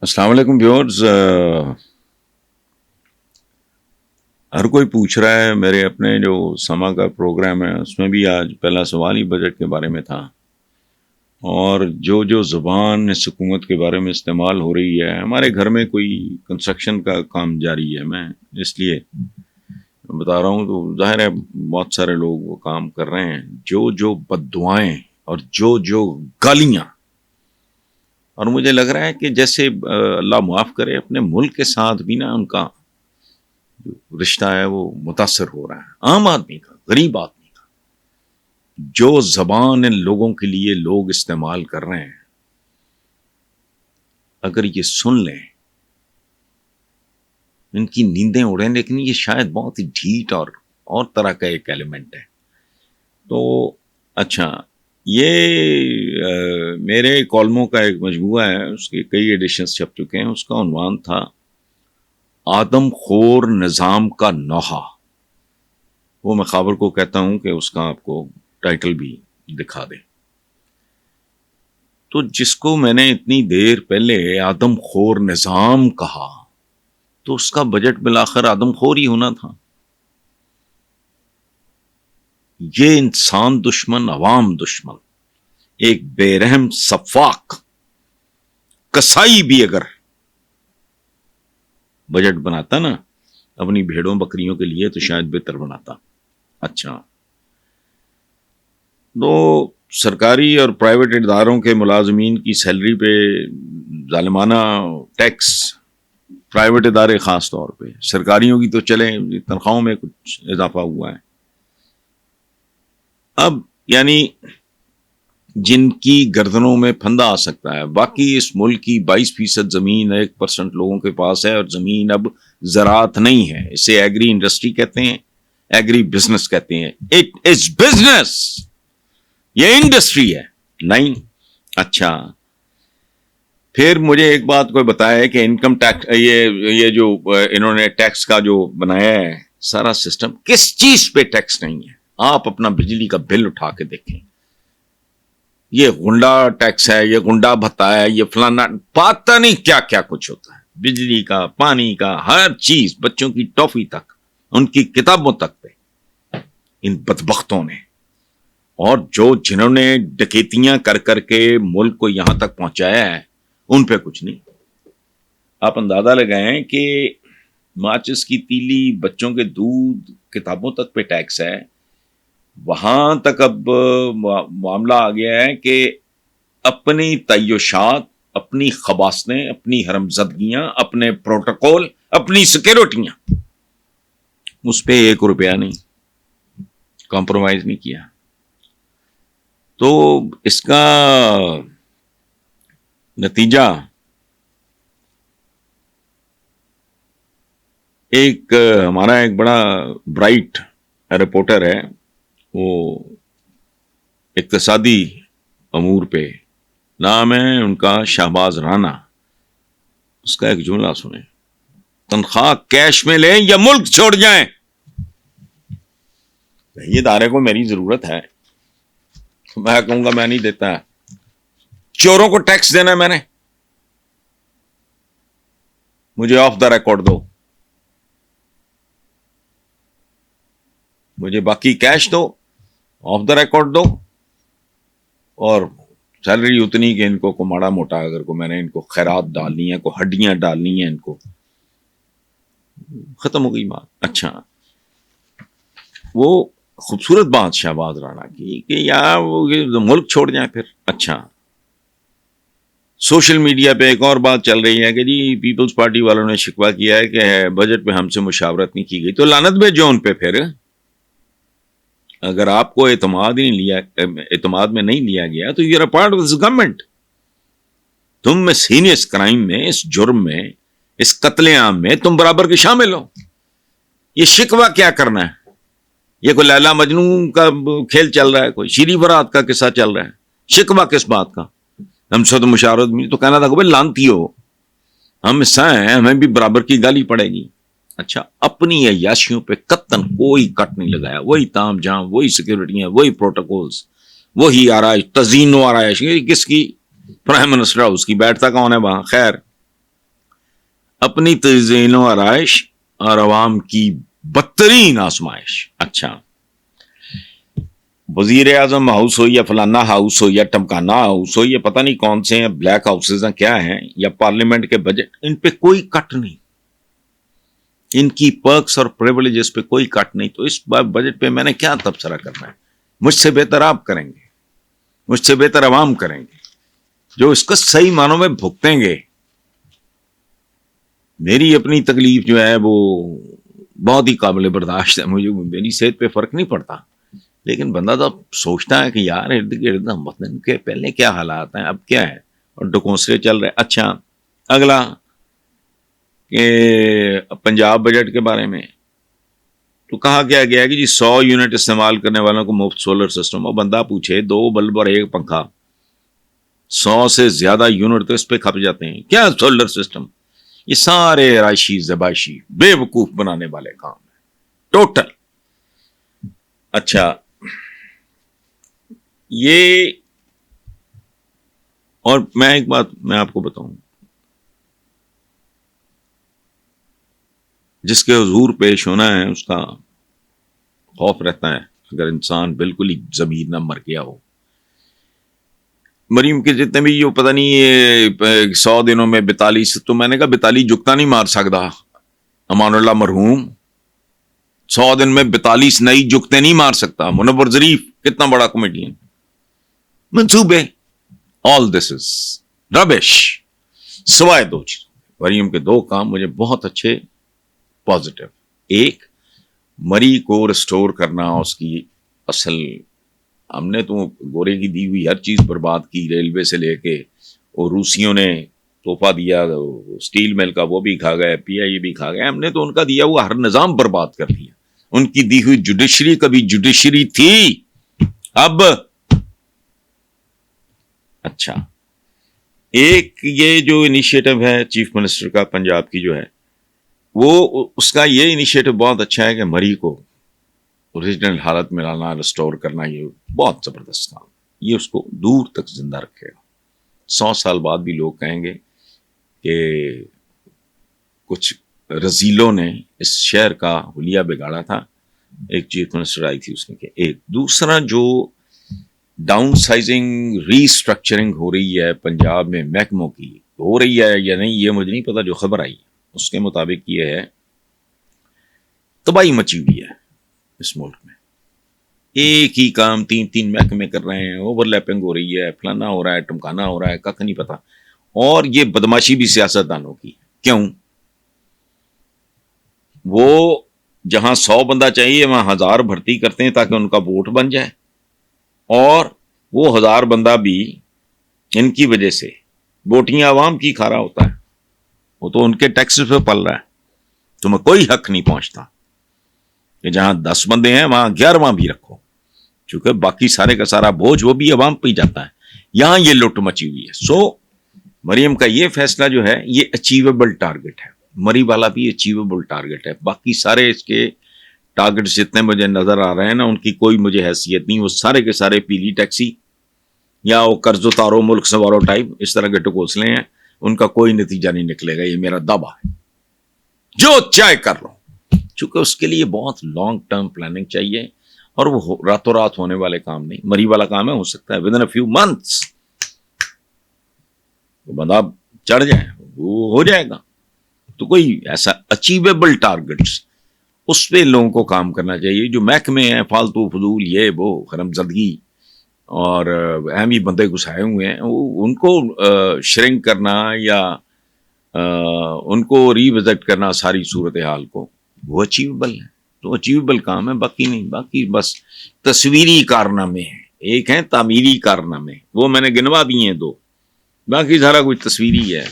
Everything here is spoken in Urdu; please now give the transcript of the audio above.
السلام علیکم ویورز. ہر کوئی پوچھ رہا ہے. میرے اپنے جو سما کا پروگرام ہے اس میں بھی آج پہلا سوال ہی بجٹ کے بارے میں تھا، اور جو زبان اس حکومت کے بارے میں استعمال ہو رہی ہے. ہمارے گھر میں کوئی کنسٹرکشن کا کام جاری ہے، میں اس لیے بتا رہا ہوں. تو ظاہر ہے بہت سارے لوگ وہ کام کر رہے ہیں، جو بد دعائیں اور جو گالیاں. اور مجھے لگ رہا ہے کہ جیسے اللہ معاف کرے، اپنے ملک کے ساتھ بھی نا ان کا جو رشتہ ہے وہ متاثر ہو رہا ہے. عام آدمی کا، غریب آدمی کا، جو زبان ان لوگوں کے لیے لوگ استعمال کر رہے ہیں، اگر یہ سن لیں ان کی نیندیں اڑیں. لیکن یہ شاید بہت ہی ڈھیٹ اور طرح کا ایک ایلیمنٹ ہے. تو اچھا، یہ میرے کالموں کا ایک مجموعہ ہے، اس کے کئی ایڈیشنز چھپ چکے ہیں. اس کا عنوان تھا آدم خور نظام کا نوحہ. وہ میں خابر کو کہتا ہوں کہ اس کا آپ کو ٹائٹل بھی دکھا دیں. تو جس کو میں نے اتنی دیر پہلے آدم خور نظام کہا، تو اس کا بجٹ بالآخر آدم خور ہی ہونا تھا. یہ انسان دشمن، عوام دشمن، ایک بے رحم سفاک کسائی بھی اگر بجٹ بناتا نا اپنی بھیڑوں بکریوں کے لیے تو شاید بہتر بناتا. اچھا، تو سرکاری اور پرائیویٹ اداروں کے ملازمین کی سیلری پہ ظالمانہ ٹیکس، پرائیویٹ ادارے خاص طور پہ، سرکاریوں کی تو چلیں تنخواہوں میں کچھ اضافہ ہوا ہے. اب یعنی جن کی گردنوں میں پھندا آ سکتا ہے. باقی اس ملک کی 22% زمین 1% لوگوں کے پاس ہے، اور زمین اب زراعت نہیں ہے. اسے ایگری انڈسٹری کہتے ہیں، ایگری بزنس کہتے ہیں. اٹ از بزنس، یہ انڈسٹری ہے نہیں. اچھا، پھر مجھے ایک بات کوئی بتایا کہ انکم ٹیکس، یہ جو انہوں نے ٹیکس کا جو بنایا ہے سارا سسٹم، کس چیز پہ ٹیکس نہیں ہے؟ آپ اپنا بجلی کا بل اٹھا کے دیکھیں. یہ غنڈا ٹیکس ہے، یہ غنڈا بھتا ہے، یہ فلانا، پتہ نہیں کیا کیا کچھ ہوتا ہے. بجلی کا، پانی کا، ہر چیز، بچوں کی ٹافی تک، ان کی کتابوں تک پہ ان بدبختوں نے، اور جنہوں نے ڈکیتیاں کر کر کے ملک کو یہاں تک پہنچایا ہے، ان پہ کچھ نہیں. آپ اندازہ لگائیں کہ ماچس کی تیلی، بچوں کے دودھ، کتابوں تک پہ ٹیکس ہے. وہاں تک اب معاملہ آ گیا ہے کہ اپنی تعیشات، اپنی خباثتیں، اپنی حرمزدگیاں، اپنے پروٹوکول، اپنی سیکورٹیاں، اس پہ 1 روپیہ نہیں کمپرومائز نہیں کیا. تو اس کا نتیجہ ہمارا ایک بڑا برائٹ رپورٹر ہے، وہ اقتصادی امور پہ، نام ہے ان کا شہباز رانا. اس کا ایک جملہ سنیں: تنخواہ کیش میں لیں یا ملک چھوڑ جائیں. یہ ادارے کو میری ضرورت ہے، میں کہوں گا میں نہیں دیتا. چوروں کو ٹیکس دینا ہے میں نے، مجھے آف دا ریکارڈ دو، مجھے باقی کیش دو، آف دا ریکارڈ دو، اور سیلری اتنی کہ ان کو ماڑا موٹا اگر کو میں نے ان کو خیرات ڈالنی ہے، کو ہڈیاں ڈالنی ہیں ان کو. ختم ہو گئی بات. اچھا، وہ خوبصورت بات شہباز رانا کی کہ یار وہ ملک چھوڑ جائیں پھر. اچھا، سوشل میڈیا پہ ایک اور بات چل رہی ہے کہ جی پیپلز پارٹی والوں نے شکوہ کیا ہے کہ بجٹ پہ ہم سے مشاورت نہیں کی گئی. تو لعنت بھیجو ان پہ. پھر اگر آپ کو اعتماد میں نہیں لیا گیا تو you are a part of this government. تم سینئر اس کرائم میں، اس جرم میں، اس قتل عام میں تم برابر کے شامل ہو. یہ شکوہ کیا کرنا ہے؟ یہ کوئی لیلا مجنون کا کھیل چل رہا ہے، کوئی شیری برات کا قصہ چل رہا ہے؟ شکوہ کس بات کا؟ ہم سے تو مشاورت میں تو کہنا تھا کہ بھائی لانتی ہو، ہم حصہ ہیں، ہمیں بھی برابر کی گالی پڑے گی. اچھا، اپنی عیاشیوں پہ قطن کوئی کٹ نہیں لگایا. وہی تام جام، وہی سیکورٹیاں، وہی پروٹوکولز، وہی آرائش، تزئین و آرائش. کس کی؟ پرائم منسٹر ہاؤس کی. بیٹھتا کون ہے وہاں؟ خیر، اپنی تزئین و آرائش اور عوام کی بدترین آزمائش. اچھا، وزیر اعظم ہاؤس ہو یا فلانا ہاؤس ہو یا ٹمکانا ہاؤس ہو، یہ پتہ نہیں کون سے ہیں، بلیک ہاؤسز ہیں کیا ہیں، یا پارلیمنٹ کے بجٹ، ان پہ کوئی کٹ نہیں، ان کی پرکس اور پریولیجز پہ کوئی کٹ نہیں. تو اس بجٹ پہ میں نے کیا تبصرہ کرنا ہے؟ مجھ سے بہتر آپ کریں گے، مجھ سے بہتر عوام کریں گے، جو اس کو صحیح معنوں میں بھگتیں گے. میری اپنی تکلیف جو ہے وہ بہت ہی قابل برداشت ہے، مجھے میری صحت پہ فرق نہیں پڑتا، لیکن بندہ تو سوچتا ہے کہ یار ارد گرد وطن کے پہلے کیا حالات ہیں، اب کیا ہے، اور ڈکونسرے چل رہے. اچھا، اگلا کہ پنجاب بجٹ کے بارے میں تو کہا کیا گیا کہ جی 100 یونٹ استعمال کرنے والوں کو مفت سولر سسٹم. اور بندہ پوچھے 2 بلب اور 1 پنکھا، 100 سے زیادہ یونٹ تو اس پہ کھپ جاتے ہیں. کیا سولر سسٹم؟ یہ سارے رائشی زبائشی بے وقوف بنانے والے کام ہیں ٹوٹل. اچھا، یہ اور میں ایک بات میں آپ کو بتاؤں، جس کے حضور پیش ہونا ہے اس کا خوف رہتا ہے اگر انسان بالکل ہی ضمیر نہ مر گیا ہو. مریم کے جتنے بھی جو پتہ نہیں یہ 100 دنوں میں 42، تو میں نے کہا 42 جگتا نہیں مار سکتا امان اللہ مرحوم، 100 دن میں 42 نئی جگتے نہیں مار سکتا. منور ظریف کتنا بڑا کمیڈین، منصوبے، آل دس از ربش. سوائے 2 چیز، مریم کے 2 کام مجھے بہت اچھے پازیٹو. ایک، مری کو ریسٹور کرنا، اس کی اصل، ہم نے تو گورے کی دی ہوئی ہر چیز برباد کی، ریلوے سے لے کے، اور روسیوں نے تحفہ دیا اسٹیل مل کا، وہ بھی کھا گئے، پی آئی بھی کھا گئے. ہم نے تو ان کا دیا ہوا ہر نظام برباد کر دیا. ان کی دی ہوئی جوڈیشری کبھی جوڈیشری تھی. اب اچھا، ایک یہ جو انیشیٹو ہے چیف منسٹر کا پنجاب کی جو ہے، وہ اس کا یہ انیشیٹو بہت اچھا ہے کہ مری کو اوریجنل حالت میں لانا، ریسٹور کرنا، یہ بہت زبردست کام. یہ اس کو دور تک زندہ رکھے گا. 100 سال بعد بھی لوگ کہیں گے کہ کچھ رزیلوں نے اس شہر کا حلیہ بگاڑا تھا. ایک چیف منسٹر آئی تھی، اس نے کہا. ایک دوسرا جو ڈاؤن سائزنگ ری اسٹرکچرنگ ہو رہی ہے پنجاب میں محکموں کی، ہو رہی ہے یا نہیں یہ مجھے نہیں پتا، جو خبر آئی اس کے مطابق یہ ہے تباہی مچی ہوئی ہے اس ملک میں. ایک ہی کام 3 محکمے کر رہے ہیں، اوور لیپنگ ہو رہی ہے، فلانا ہو رہا ہے، ٹمکانا ہو رہا ہے، کک نہیں پتا. اور یہ بدماشی بھی سیاست دانوں کی. کیوں؟ وہ جہاں 100 بندہ چاہیے وہاں 1000 بھرتی کرتے ہیں تاکہ ان کا ووٹ بن جائے، اور وہ 1000 بندہ بھی ان کی وجہ سے بوٹیاں عوام کی کھا رہا ہوتا ہے. وہ تو ان کے ٹیکس پہ پل رہا ہے. تمہیں کوئی حق نہیں پہنچتا کہ جہاں 10 بندے ہیں وہاں 11واں بھی رکھو، چونکہ باقی سارے کا سارا بوجھ وہ بھی عوام پہ ہی جاتا ہے. یہاں یہ لٹ مچی ہوئی ہے. سو مریم کا یہ فیصلہ جو ہے یہ اچیویبل ٹارگٹ ہے. مری والا بھی اچیویبل ٹارگٹ ہے. باقی سارے اس کے ٹارگٹ جتنے مجھے نظر آ رہے ہیں نا، ان کی کوئی مجھے حیثیت نہیں. وہ سارے کے سارے پیلی ٹیکسی یا وہ قرض اتارو ملک سنوارو ٹائپ اس طرح کے ٹکوسلے ہیں، ان کا کوئی نتیجہ نہیں نکلے گا. یہ میرا دعویٰ ہے. جو چاہے کر لو، چونکہ اس کے لیے بہت لانگ ٹرم پلاننگ چاہیے، اور وہ راتوں رات ہونے والے کام نہیں. مری والا کام ہے، ہو سکتا ہے ودن اے فیو منتھس وہ بندہ چڑھ جائے، وہ ہو جائے گا. تو کوئی ایسا اچیویبل ٹارگٹس اس پہ لوگوں کو کام کرنا چاہیے. جو محکمے ہیں فالتو فضول یہ وہ خرم زدگی اور اہم ہی بندے گھسائے ہوئے ہیں، ان کو شرنک کرنا یا ان کو ری وزٹ کرنا ساری صورتحال کو، وہ اچیویبل ہے. تو اچیویبل کام ہے، باقی نہیں. باقی بس تصویری کارنامے ہیں. ایک ہیں تعمیری کارنامے، وہ میں نے گنوا دیے ہیں 2، باقی سارا کچھ تصویری ہے.